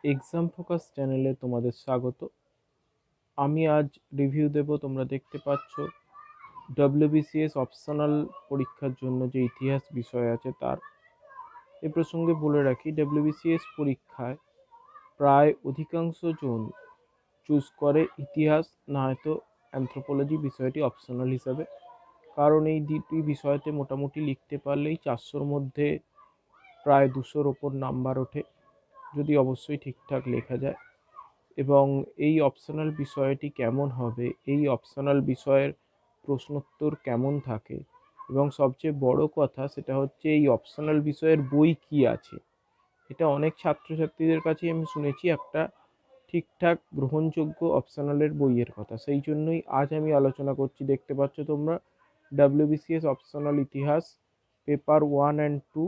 Exam focus চ্যানেলে তোমাদের স্বাগত। আমি আজ রিভিউ দেব। তোমরা দেখতে পাচ্ছ ডব্লিউবিসিএস অপশনাল পরীক্ষার জন্য যে ইতিহাস বিষয় আছে তার। এ প্রসঙ্গে বলে রাখি, ডব্লিউবিসিএস পরীক্ষায় প্রায় অধিকাংশ জন চুজ করে ইতিহাস নয়তো অ্যানথ্রোপোলজি বিষয়টি অপশনাল হিসাবে। কারণ এই দুটি বিষয়তে মোটামুটি লিখতে পারলেই 400-র মধ্যে প্রায় 200-র ওপর নাম্বার ওঠে, যদি অবশ্যই ঠিকঠাক লেখা যায়। এবং এই অপশনাল বিষয়টি কেমন হবে, এই অপশনাল বিষয়ের প্রশ্নোত্তর কেমন থাকে, এবং সবচেয়ে বড় কথা সেটা হচ্ছে এই অপশনাল বিষয়ের বই কি আছে। এটা অনেক ছাত্রছাত্রীদের কাছে আমি শুনেছি একটা ঠিকঠাক গ্রহণযোগ্য অপশনালের বইয়ের কথা। সেই জন্যই আজ আমি আলোচনা করছি। দেখতে পাচ্ছ তোমরা ডব্লিউবিসিএস অপশনাল ইতিহাস পেপার 1 অ্যান্ড 2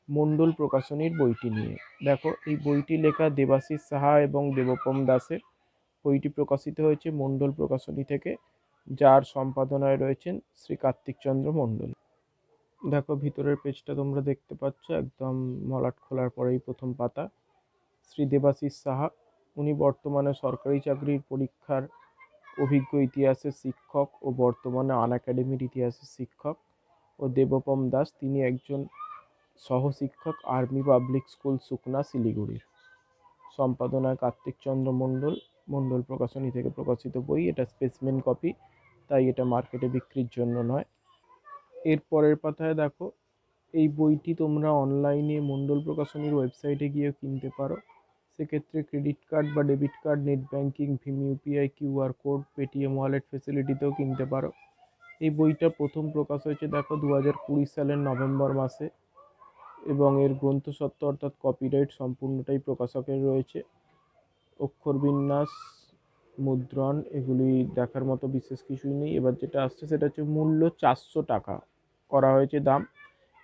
মণ্ডল প্রকাশনীর বইটি নিয়ে। দেখো, এই বইটি লেখা দেবাশিস সাহা এবং দেবপম দাসের। বইটি প্রকাশিত হয়েছে মণ্ডল প্রকাশনী থেকে, যার সম্পাদনায় রয়েছেন শ্রী কার্তিক চন্দ্র মণ্ডল। দেখো, ভিতরের পেজটা তোমরা দেখতে পাচ্ছ, একদম মলাট খোলার পরেই প্রথম পাতা। শ্রী দেবাশিস সাহা, উনি বর্তমানে সরকারি চাকরির পরীক্ষার অভিজ্ঞ ইতিহাসের শিক্ষক ও বর্তমানে আনএকাডেমির ইতিহাসের শিক্ষক। ও দেবপম দাস, তিনি একজন সহশিক্ষক, আর্মি পাবলিক স্কুল সুকনা, শিলিগুড়ির। সম্পাদনায় কার্তিক চন্দ্র মণ্ডল, মণ্ডল প্রকাশনী থেকে প্রকাশিত বই। এটা স্পেসিমেন কপি, তাই এটা মার্কেটে বিক্রির জন্য নয়। এর পরের পাতায় দেখো, এই বইটি তোমরা অনলাইনে মণ্ডল প্রকাশনীর ওয়েবসাইটে গিয়েও কিনতে পারো। সেক্ষেত্রে ক্রেডিট কার্ড বা ডেবিট কার্ড, নেট ব্যাঙ্কিং, ভীম UPI, QR code, Paytm wallet ফেসিলিটিতেও কিনতে পারো। এই বইটা প্রথম প্রকাশ হয়েছে দেখো 2020 সালের নভেম্বর মাসে, এবং এর গ্রন্থস্বত্ব অর্থাৎ কপিরাইট সম্পূর্ণটাই প্রকাশকের রয়েছে। অক্ষরবিন্যাস, মুদ্রণ এগুলি দেখার মতো বিশেষ কিছুই নেই। এবার যেটা আসছে সেটা হচ্ছে মূল্য 400 টাকা করা হয়েছে দাম,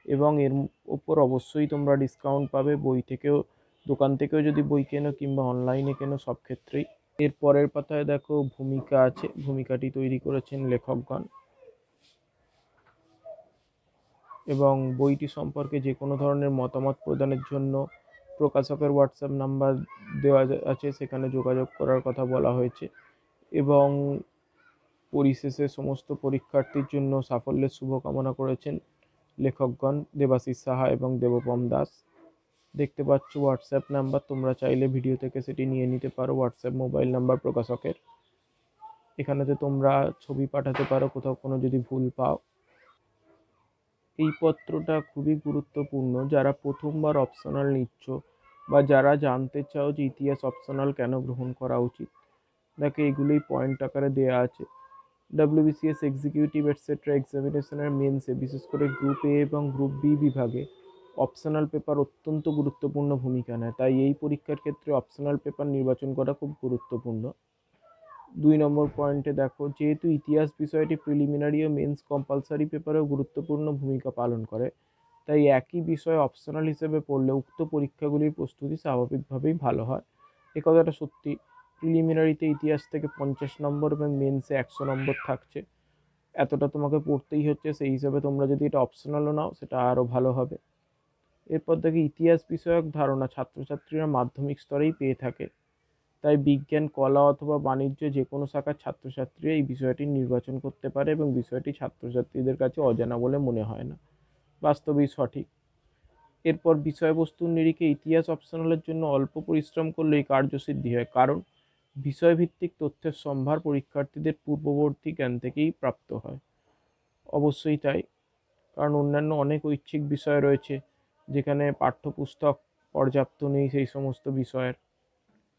এবং এর ওপর অবশ্যই তোমরা ডিসকাউন্ট পাবে বই থেকেও, দোকান থেকেও যদি বই কেনো কিংবা অনলাইনে কেনো, সব ক্ষেত্রেই। এর পরের পাতায় দেখো ভূমিকা আছে। ভূমিকাটি তৈরি করেছেন লেখকগণ, এবং বইটি সম্পর্কে যে কোনো ধরনের মতামত প্রদানের জন্য প্রকাশকের হোয়াটসঅ্যাপ নাম্বার দেওয়া আছে, সেখানে যোগাযোগ করার কথা বলা হয়েছে। এবং পরিশেষে সমস্ত পরীক্ষার্থীর জন্য সাফল্যের শুভকামনা করেছেন লেখকগণ দেবাশিস সাহা এবং দেবপম দাস। দেখতে পাচ্ছ হোয়াটসঅ্যাপ নাম্বার, তোমরা চাইলে ভিডিও থেকে সেটি নিয়ে নিতে পারো। হোয়াটসঅ্যাপ মোবাইল নাম্বার প্রকাশকের। এখানেতে তোমরা ছবি পাঠাতে পারো কোথাও কোনো যদি ভুল পাও। এই পত্রটা খুবই গুরুত্বপূর্ণ যারা প্রথমবার অপশনাল নিচ্ছ, বা যারা জানতে চাও যে ইতিহাস অপশনাল কেন গ্রহণ করা উচিত। দেখো, এগুলোই পয়েন্ট আকারে দেওয়া আছে। ডব্লিউবিসিএস এক্সিকিউটিভ এটসেট্রা এক্সামিনেশনের মেন্সে, বিশেষ করে গ্রুপ এ এবং গ্রুপ বি বিভাগে অপশনাল পেপার অত্যন্ত গুরুত্বপূর্ণ ভূমিকা নেয়। তাই এই পরীক্ষার ক্ষেত্রে অপশনাল পেপার নির্বাচন করা খুব গুরুত্বপূর্ণ। 2 নম্বর পয়েন্টে দেখো, যেহেতু ইতিহাস বিষয়টি প্রিলিমিনারি ও মেন্স কম্পালসারি পেপারেও গুরুত্বপূর্ণ ভূমিকা পালন করে, তাই একই বিষয় অপশনাল হিসেবে পড়লে উক্ত পরীক্ষাগুলির প্রস্তুতি স্বাভাবিকভাবেই ভালো হয়। এ কথাটা সত্যি। প্রিলিমিনারিতে ইতিহাস থেকে 50 নম্বর এবং মেন্সে 100 নম্বর থাকছে, এতটা তোমাকে পড়তেই হচ্ছে। সেই হিসেবে তোমরা যদি এটা অপশনালও নাও, সেটা আরও ভালো হবে। এরপর দেখি ইতিহাস বিষয়ক ধারণা ছাত্রছাত্রীরা মাধ্যমিক স্তরেই পেয়ে থাকে, তাই বিজ্ঞান, কলা অথবা বাণিজ্য যে কোনো শাখার ছাত্রছাত্রীরা এই বিষয়টি নির্বাচন করতে পারে, এবং বিষয়টি ছাত্রছাত্রীদের কাছে অজানা বলে মনে হয় না। বাস্তবেই সঠিক। এরপর বিষয়বস্তুর নিরিখে ইতিহাস অপশনালের জন্য অল্প পরিশ্রম করলেই কার্যসিদ্ধি হয়, কারণ বিষয়ভিত্তিক তথ্যের সম্ভার পরীক্ষার্থীদের পূর্ববর্তী জ্ঞান থেকেই প্রাপ্ত হয়। অবশ্যই তাই, কারণ অন্যান্য অনেক ঐচ্ছিক বিষয় রয়েছে যেখানে পাঠ্যপুস্তক পর্যাপ্ত নেই সেই সমস্ত বিষয়ের।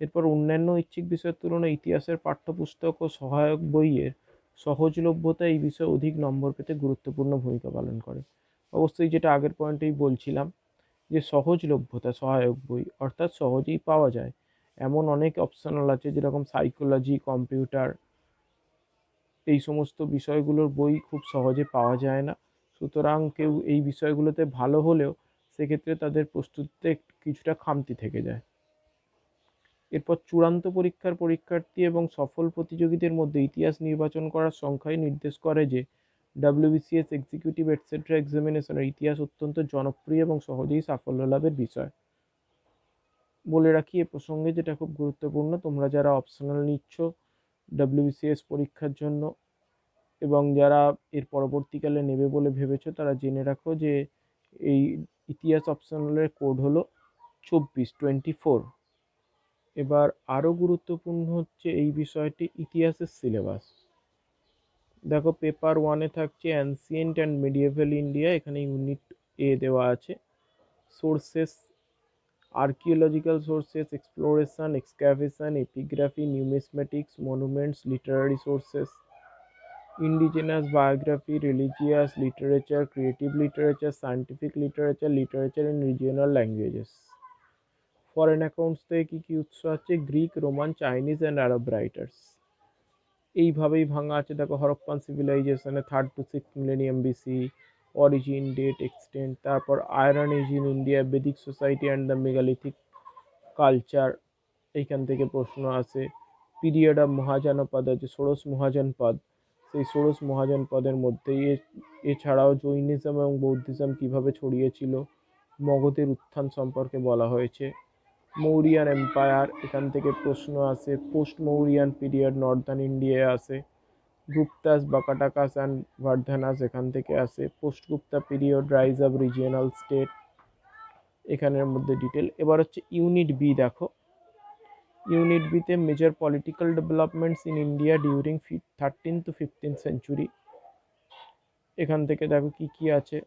এরপর অন্যান্য ঐচ্ছিক বিষয়ের তুলনায় ইতিহাসের পাঠ্যপুস্তক ও সহায়ক বইয়ের সহজলভ্যতা এই বিষয়ে অধিক নম্বর পেতে গুরুত্বপূর্ণ ভূমিকা পালন করে। অবশ্যই, যেটা আগের পয়েন্টেই বলছিলাম, যে সহজলভ্যতা, সহায়ক বই অর্থাৎ সহজেই পাওয়া যায় এমন অনেক অপশনাল আছে, যেরকম সাইকোলজি, কম্পিউটার, এই সমস্ত বিষয়গুলোর বই খুব সহজে পাওয়া যায় না। সুতরাং কেউ এই বিষয়গুলোতে ভালো হলেও সেক্ষেত্রে তাদের প্রস্তুতিতে কিছুটা খামতি থেকে যায়। এরপর চূড়ান্ত পরীক্ষার পরীক্ষার্থী এবং সফল প্রতিযোগীদের মধ্যে ইতিহাস নির্বাচন করার সংখ্যাই নির্দেশ করে যে ডব্লিউবিসিএস এক্সিকিউটিভ এটসেট্রা এক্সামিনেশনের ইতিহাস অত্যন্ত জনপ্রিয় এবং সহজেই সাফল্য লাভের বিষয়। বলে রাখি এ প্রসঙ্গে, যেটা খুব গুরুত্বপূর্ণ, তোমরা যারা অপশনাল নিচ্ছ ডব্লিউবিসিএস পরীক্ষার জন্য এবং যারা এর পরবর্তীকালে নেবে বলে ভেবেছো, তারা জেনে রাখো যে এই ইতিহাস অপশনালের কোড হলো 24 এবার আরও গুরুত্বপূর্ণ হচ্ছে এই বিষয়টি, ইতিহাসের সিলেবাস। দেখো পেপার ওয়ানে থাকছে অ্যানসিয়েন্ট অ্যান্ড মিডিয়েভাল ইন্ডিয়া, এখানে ইউনিট এ দেওয়া আছে। Sources, archaeological sources, exploration, excavation, epigraphy, numismatics, monuments, literary sources, indigenous biography, religious literature, creative literature, scientific literature, literature in regional languages. Foreign accounts থেকে কী কী উৎস আছে? Greek, Roman, Chinese and Arab writers. এইভাবেই ভাঙা আছে। দেখো হরপ্পান সিভিলাইজেশনে 3rd to 6th millennium BC, origin, date, extent. তারপর iron age in India, Vedic society and the megalithic culture, এইখান থেকে প্রশ্ন আসে। পিরিয়ড অফ মহাজনপদ আছে, ষোড়শ মহাজনপদ, সেই ষোড়শ মহাজনপদের মধ্যেই এছাড়াও জৈনিজম এবং বৌদ্ধিজম কীভাবে ছড়িয়েছিল, মগধের উত্থান সম্পর্কে বলা হয়েছে। মৌরিয়ান এম্পায়ার, এখান থেকে প্রশ্ন আসে। পোস্ট মৌরিয়ান পিরিয়ড, নর্দার্ন ইন্ডিয়ায় আসে। গুপ্তাস, বাকাটাকাস অ্যান্ড ভার্ধানাস, এখান থেকে আসে। Post Gupta period, rise of regional state, এখানের মধ্যে ডিটেল। এবার হচ্ছে ইউনিট বি দেখো। ইউনিট বিতে major political developments in India during 13th to 15th century, এখান থেকে দেখো কি কি আছে।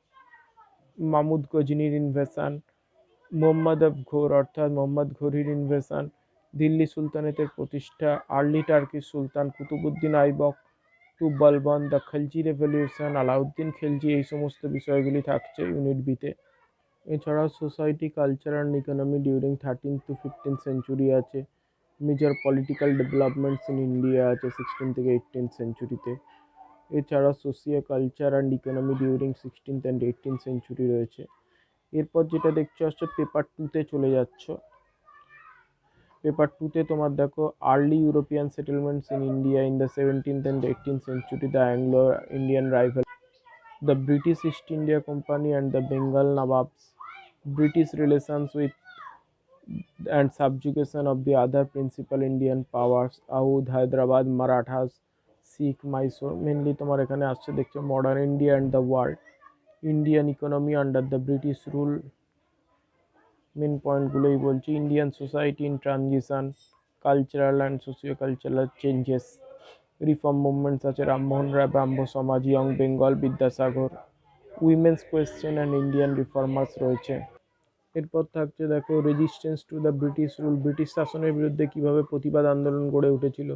মামুদ গজনির ইনভেশন, মোহাম্মদ অফ ঘোর অর্থাৎ মোহাম্মদ ঘোরির ইনভেশন, দিল্লি সুলতানেতের প্রতিষ্ঠা, early Turkish sultan Qutubuddin Aibak to Balban, the Khalji revolution, Alauddin Khilji, এই সমস্ত বিষয়গুলি থাকছে ইউনিট বিতে। এছাড়াও society, culture and economy during 13th to 15th century আছে। Major political developments in India আছে 16 থেকে 18th সেঞ্চুরিতে। এছাড়া socio culture and economy during 16th and 18th century রয়েছে। এরপর যেটা দেখছো হচ্ছে পেপার টুতে চলে যাচ্ছ। পেপার টুতে তোমার দেখো early European settlements in India in the 17th and 18th century, the Anglo Indian rival, the British East India company and the Bengal nawabs, British relations with and subjugation of the other principal Indian powers, Audh, Hyderabad, Marathas, Sikh, Mysore। Mainly তোমার এখানে আসছে দেখছো modern India and the world, Indian economy under the British rule, main পয়েন্টগুলোই বলছি। Indian society in transition, cultural and socio cultural changes, reform movements আছে Rammohan Roy, Brahmo Samaj, young Bengal, Vidyasagar, women's question and Indian reformers রয়েছে। এরপর থাকছে দেখো resistance to the British rule, ব্রিটিশ শাসনের বিরুদ্ধে কীভাবে প্রতিবাদ আন্দোলন গড়ে উঠেছিল।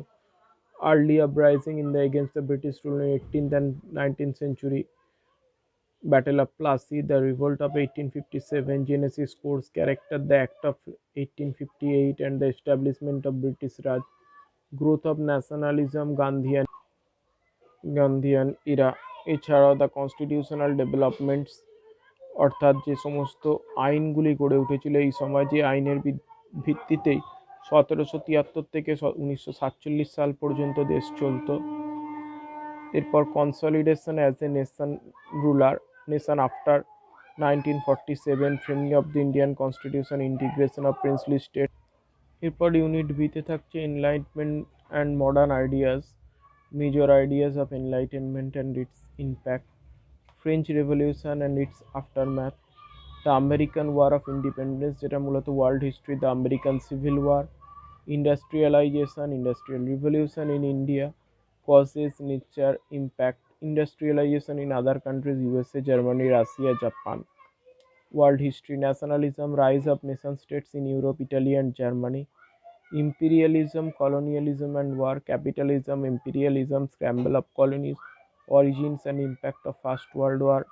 Early uprising in the against the British rule in 18th and 19th century, battle of Plassey, the revolt of 1857, genesis course character, the act of 1858 and the establishment of British Raj, growth of nationalism, Gandhian era. এছাড়াও the constitutional developments, অর্থাৎ যে সমস্ত আইনগুলি গড়ে উঠেছিল এই সময়, যে আইনের ভিত্তিতেই 1773 থেকে 1947 সাল পর্যন্ত দেশ চলত। এরপর consolidation as a nation after 1947, framing of the Indian constitution, integration of princely state. এরপর ইউনিট বিতে থাকছে enlightenment and modern ideas, major ideas of enlightenment and its impact, French revolution and its aftermath, the American war of independence, যেটা মূলত world history, the American civil war, industrialisation, industrial revolution in India, causes, nature, impact, industrialisation in other countries, USA, Germany, Russia, Japan. World history, nationalism, rise of nation states in Europe, Italy and Germany, imperialism, colonialism and war, capitalism, imperialism, scramble of colonies, origins and impact of First World War,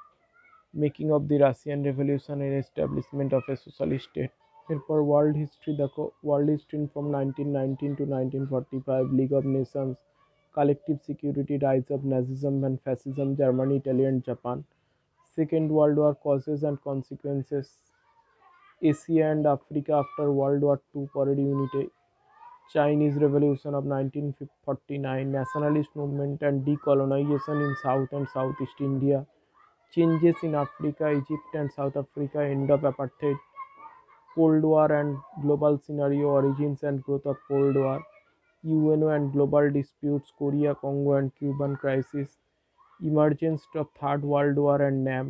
making of the Russian Revolution and establishment of a socialist state। এরপর world history দেখো, world history from 1919 to 1945, league of nations, collective security, rise of Nazism and fascism, Germany, Italy and Japan, second world war, causes and consequences, Asia and Africa after world war two, পরের ইউনিটে। Chinese Revolution of 1949, nationalist movement and decolonization in South and Southeast India, changes in Africa, Egypt and South Africa, end of apartheid, Cold War and global scenario, origins and growth of Cold War, UNO and global disputes, Korea, Congo and Cuban crisis, emergence of Third World War and NAM,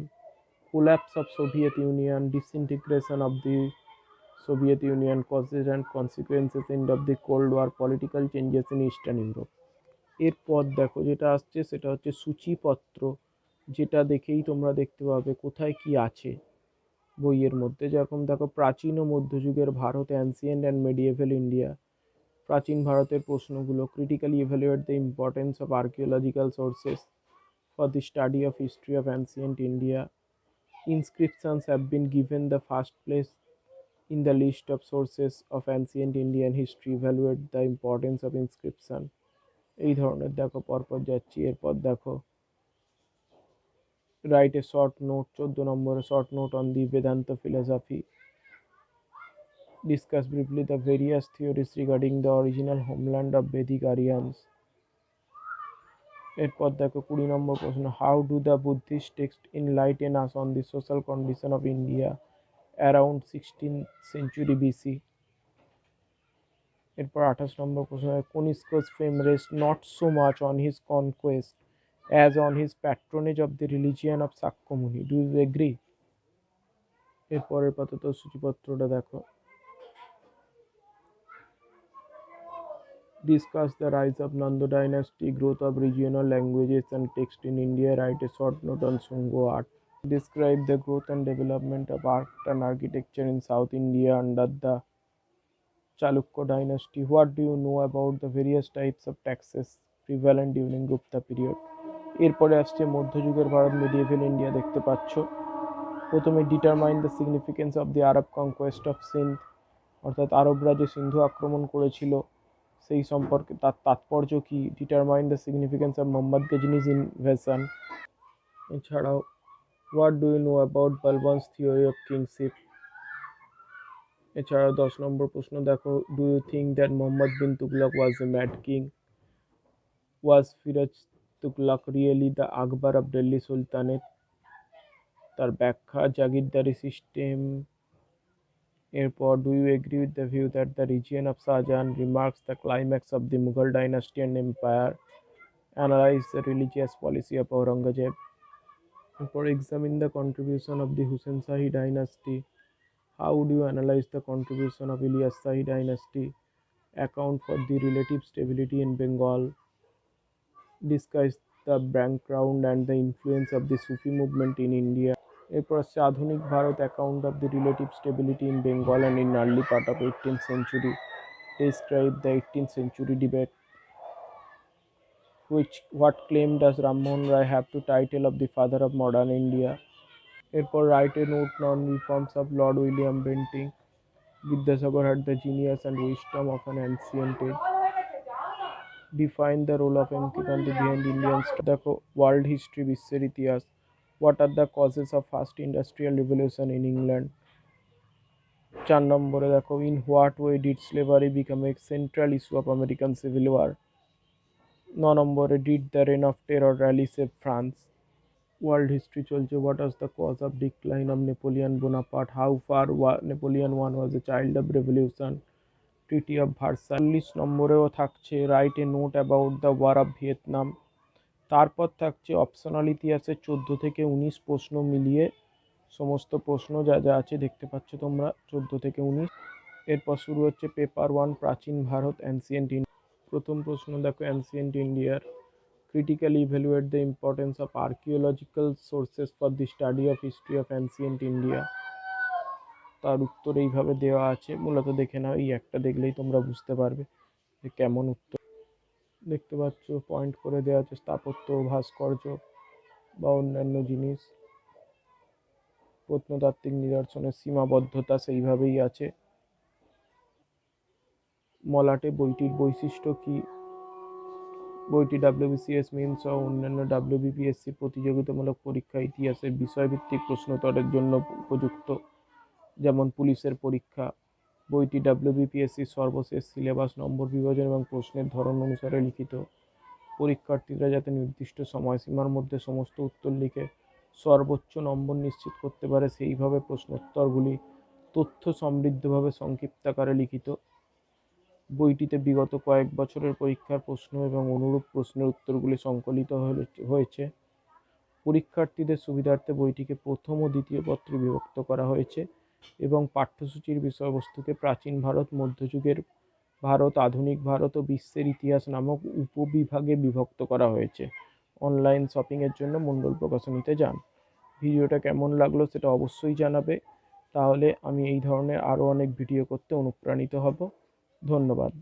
collapse of Soviet Union, disintegration of the Soviet Union, causes and consequences, end of the Cold War, political changes in Eastern Europe. এরপর দেখো যেটা আসছে সেটা হচ্ছে সূচিপত্র, যেটা দেখেই তোমরা দেখতে পাবে কোথায় কি আছে বইয়ের মধ্যে। যেরকম দেখো প্রাচীন ও মধ্যযুগের Bharat, ancient and medieval India, প্রাচীন ভারতের প্রশ্নগুলো, critically evaluate the importance of archaeological sources for the study of history of ancient India, inscriptions have been given the first place in the list of sources of ancient Indian history, evaluate the importance of inscription। এই ধরনের দেখো পরপর যাচ্ছি। এরপর দেখো write a short note, 14 নম্বরে short note on the Vedanta philosophy, discuss briefly the various theories regarding the original homeland of Vedic Aryans। এরপর দেখো 20 নম্বর প্রশ্ন, how do the Buddhist text enlighten us on the social condition of India around 16th century BC। এরপর 28 নম্বর প্রশ্ন, Kanishka's fame rest not so much on his conquest as on his patronage of the religion of Sakyamuni, do you agree. এরপরের পাতা তো সূচিপত্রটা দেখো, discuss the rise of Nanda dynasty, growth of regional languages and text in India, write a short note on Sungo art, describe the growth and development of art and architecture in South India under the Chalukya dynasty, what do you know about the various types of taxes prevalent during Gupta period। এরপরে আসছে মধ্যযুগের Bharat, medieval India দেখতে পাচ্ছ। প্রথমে determine the significance of the Arab conquest of Sindh, অর্থাৎ আরবরা যে সিন্ধু আক্রমণ করেছিল সেই সম্পর্কে তার তাৎপর্য কী, determine the significance of Mohammad Ghazni's invasion. এছাড়াও what do you know about Balban's theory of kingship. এছাড়াও 10 নম্বর প্রশ্ন দেখো, do you think that Mohammad bin Tughlaq was a mad king, was Firoz Tughlaq really the Akbar of Delhi sultanate, তার ব্যাখ্যা, জাগিরদারি সিস্টেম। এরপর do you agree with the view that the region of Shah Jahan remarks the climax of the Mughal dynasty and empire, analyse the religious policy of Aurangzeb. এরপর examine the contribution of the Hussain Shahi dynasty, how would you analyze the contribution of Ilyas Shahi dynasty, account for the relative stability in Bengal, discuss the background and the influence of the Sufi movement in India। এরপর আসছে আধুনিক Bharat, account of the relative stability in Bengal and in early part of 18th century, describe the 18th century debate, what claim does Ram Mohan Rai have to title of the father of modern India। এরপর right a note on reforms of Lord William Bentinck, Vidyasagar had the genius and wisdom of an ancient age, define the role of Indira Gandhi behind Indian দেখো world history, বিশ্বের ইতিহাস, what are the causes of first industrial revolution in England। 4 নম্বরে দেখো, in what way did slavery become a central issue of American Civil War। 9 নম্বরে, did the reign of terror rally save France। World history চলছে, what was the cause of decline of Napoleon Bonaparte, how far Napoleon I was a child of revolution, treaty of Versailles. 40 নম্বরেও থাকছে write a note about the war of Vietnam. তারপর থাকছে optional ইতিহাসের 14 থেকে 19 প্রশ্ন মিলিয়ে সমস্ত প্রশ্ন যা যা আছে দেখতে পাচ্ছ তোমরা 14 থেকে 19। এরপর শুরু হচ্ছে পেপার 1, প্রাচীন ভারত, অ্যানসিয়েন্ট ইন্ডিয়া। প্রথম প্রশ্ন দেখো, অ্যানসিয়েন্ট ইন্ডিয়ার critically evaluate the importance of archaeological sources for the study of history of ancient India। তার উত্তর এইভাবে দেওয়া আছে, মূলত দেখে নাও, এই একটা দেখলেই তোমরা বুঝতে পারবে যে কেমন উত্তর। দেখতে পাচ্ছ পয়েন্ট করে দেওয়া আছে, স্থাপত্য, ভাস্কর্য বা অন্যান্য জিনিস, প্রত্নতাত্ত্বিক নিদর্শনের সীমাবদ্ধতা সেইভাবেই আছে। মলাটে বইটির বৈশিষ্ট্য কি, বইটি WBCS মেন্স সহ অন্যান্য WBPSC প্রতিযোগিতামূলক পরীক্ষা, ইতিহাসের বিষয়ভিত্তিক প্রশ্নোত্তরের জন্য উপযুক্ত, যেমন পুলিশের পরীক্ষা। বইটি WBPSC সর্বশেষ সিলেবাস, নম্বর বিভাজন এবং প্রশ্নের ধরন অনুসারে লিখিত। পরীক্ষার্থীরা যাতে নির্দিষ্ট সময়সীমার মধ্যে সমস্ত উত্তর লিখে সর্বোচ্চ নম্বর নিশ্চিত করতে পারে সেইভাবে প্রশ্নোত্তরগুলি তথ্য সমৃদ্ধভাবে সংক্ষিপ্ত আকারে লিখিত। বইটিতে বিগত কয়েক বছরের পরীক্ষার প্রশ্ন এবং অনুরূপ প্রশ্নের উত্তরগুলি সংকলিত হয়েছে। পরীক্ষার্থীদের সুবিধার্থে বইটিকে প্রথম ও দ্বিতীয় পত্রে বিভক্ত করা হয়েছে এবং পাঠ্যসূচির বিষয়বস্তুকে প্রাচীন ভারত, মধ্যযুগের ভারত, আধুনিক ভারত ও বিশ্বের ইতিহাস নামক উপবিভাগে বিভক্ত করা হয়েছে। অনলাইন শপিংয়ের জন্য মণ্ডল প্রকাশনীতে যান। ভিডিওটা কেমন লাগলো সেটা অবশ্যই জানাবে, তাহলে আমি এই ধরনের আরও অনেক ভিডিও করতে অনুপ্রাণিত হব। ধন্যবাদ।